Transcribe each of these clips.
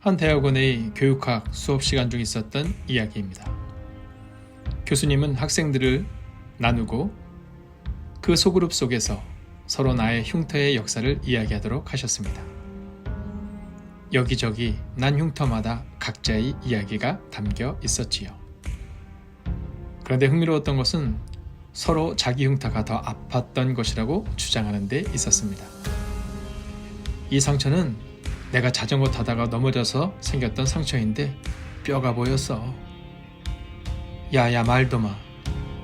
한 대학원의 교육학 수업 시간 중 있었던 이야기입니다. 교수님은 학생들을 나누고 그 소그룹 속에서 서로 나의 흉터의 역사를 이야기하도록 하셨습니다. 여기저기 난 흉터마다 각자의 이야기가 담겨 있었지요. 그런데 흥미로웠던 것은 서로 자기 흉터가 더 아팠던 것이라고 주장하는 데 있었습니다. 이 상처는 내가 자전거 타다가 넘어져서 생겼던 상처인데 뼈가 보였어. 야야 말도 마.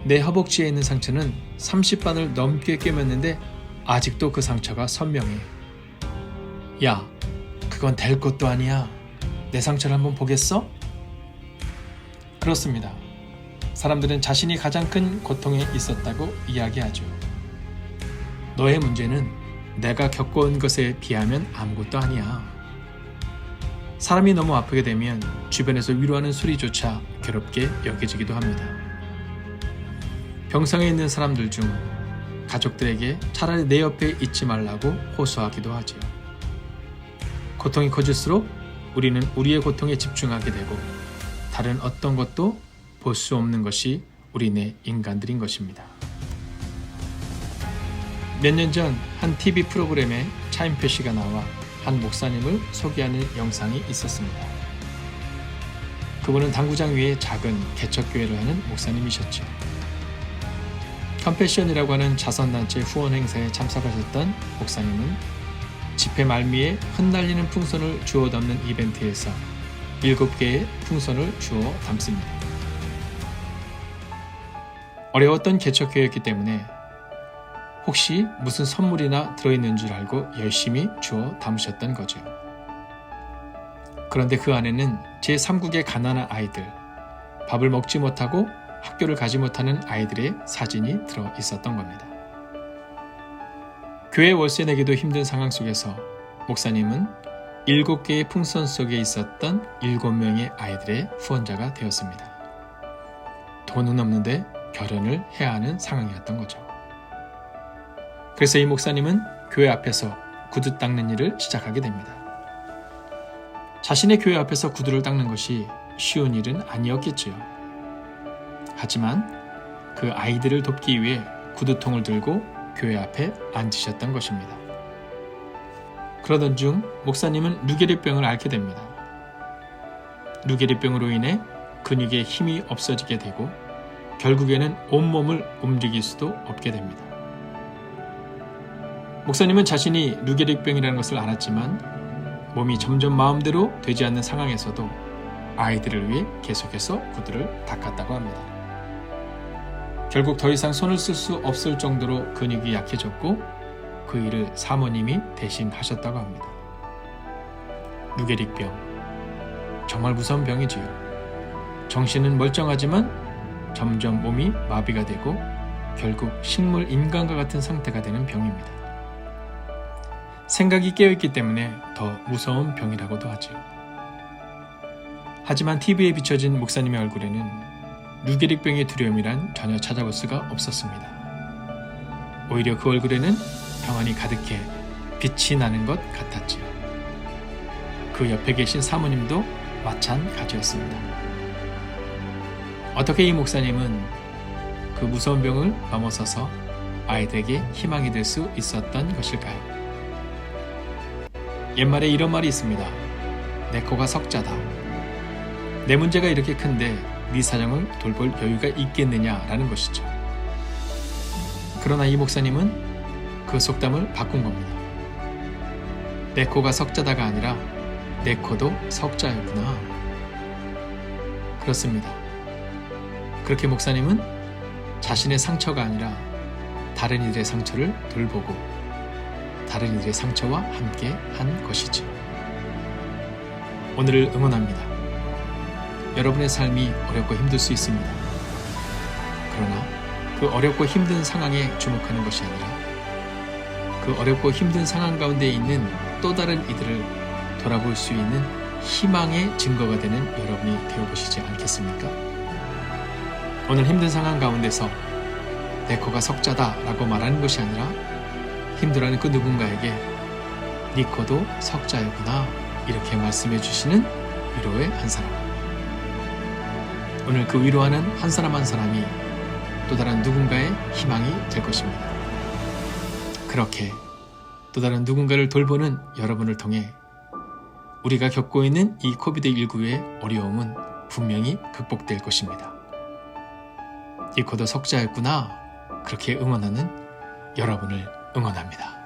내 허벅지에 있는 상처는 30반을 넘게 꿰맸는데 아직도 그 상처가 선명해. 야, 그건 될 것도 아니야. 내 상처를 한번 보겠어? 그렇습니다. 사람들은 자신이 가장 큰 고통에 있었다고 이야기하죠. 너의 문제는 내가 겪어온 것에 비하면 아무것도 아니야. 사람이 너무 아프게 되면 주변에서 위로하는 소리조차 괴롭게 여겨지기도 합니다. 병상에 있는 사람들 중 가족들에게 차라리 내 옆에 있지 말라고 호소하기도 하죠. 고통이 커질수록 우리는 우리의 고통에 집중하게 되고 다른 어떤 것도 볼 수 없는 것이 우리네 인간들인 것입니다. 몇 년 전 한 TV 프로그램에 차인표 씨가 나와 한 목사님을 소개하는 영상이 있었습니다. 그분은 당구장 위에 작은 개척교회를 하는 목사님이셨죠. 컴패션이라고 하는 자선단체 후원 행사에 참석하셨던 목사님은 집회 말미에 흩날리는 풍선을 주워 담는 이벤트에서 7개의 풍선을 주워 담습니다. 어려웠던 개척교회였기 때문에 혹시 무슨 선물이나 들어있는 줄 알고 열심히 주워 담으셨던 거죠. 그런데 그 안에는 제3국의 가난한 아이들, 밥을 먹지 못하고 학교를 가지 못하는 아이들의 사진이 들어 있었던 겁니다. 교회 월세 내기도 힘든 상황 속에서 목사님은 7개의 풍선 속에 있었던 7명의 아이들의 후원자가 되었습니다. 돈은 없는데 결혼을 해야 하는 상황이었던 거죠. 그래서 이 목사님은 교회 앞에서 구두 닦는 일을 시작하게 됩니다. 자신의 교회 앞에서 구두를 닦는 것이 쉬운 일은 아니었겠지요. 하지만 그 아이들을 돕기 위해 구두통을 들고 교회 앞에 앉으셨던 것입니다. 그러던 중 목사님은 루게리병을 앓게 됩니다. 루게리병으로 인해 근육에 힘이 없어지게 되고 결국에는 온몸을 움직일 수도 없게 됩니다. 목사님은 자신이 루게릭병이라는 것을 알았지만 몸이 점점 마음대로 되지 않는 상황에서도 아이들을 위해 계속해서 구두를 닦았다고 합니다. 결국 더 이상 손을 쓸 수 없을 정도로 근육이 약해졌고 그 일을 사모님이 대신 하셨다고 합니다. 루게릭병, 정말 무서운 병이지요. 정신은 멀쩡하지만 점점 몸이 마비가 되고 결국 식물 인간과 같은 상태가 되는 병입니다. 생각이 깨어있기 때문에 더 무서운 병이라고도 하죠. 하지만 TV에 비춰진 목사님의 얼굴에는 루게릭병의 두려움이란 전혀 찾아볼 수가 없었습니다. 오히려 그 얼굴에는 평안이 가득해 빛이 나는 것 같았지요. 그 옆에 계신 사모님도 마찬가지였습니다. 어떻게 이 목사님은 그 무서운 병을 넘어서서 아이들에게 희망이 될 수 있었던 것일까요? 옛말에 이런 말이 있습니다. 내 코가 석자다. 내 문제가 이렇게 큰데 네 사정을 돌볼 여유가 있겠느냐라는 것이죠. 그러나 이 목사님은 그 속담을 바꾼 겁니다. 내 코가 석자다가 아니라 내 코도 석자였구나. 그렇습니다. 그렇게 목사님은 자신의 상처가 아니라 다른 이들의 상처를 돌보고 다른 이들의 상처와 함께 한 것이죠. 오늘을 응원합니다. 여러분의 삶이 어렵고 힘들 수 있습니다. 그러나 그 어렵고 힘든 상황에 주목하는 것이 아니라 그 어렵고 힘든 상황 가운데 있는 또 다른 이들을 돌아볼 수 있는 희망의 증거가 되는 여러분이 되어보시지 않겠습니까? 오늘 힘든 상황 가운데서 내 코가 석자다라고 말하는 것이 아니라 힘들어하는 그 누군가에게 네 코도 석자였구나 이렇게 말씀해 주시는 위로의 한 사람. 오늘 그 위로하는 한 사람 한 사람이 또 다른 누군가의 희망이 될 것입니다. 그렇게 또 다른 누군가를 돌보는 여러분을 통해 우리가 겪고 있는 이 코비드19의 어려움은 분명히 극복될 것입니다. 이코도 석자였구나. 그렇게 응원하는 여러분을 응원합니다.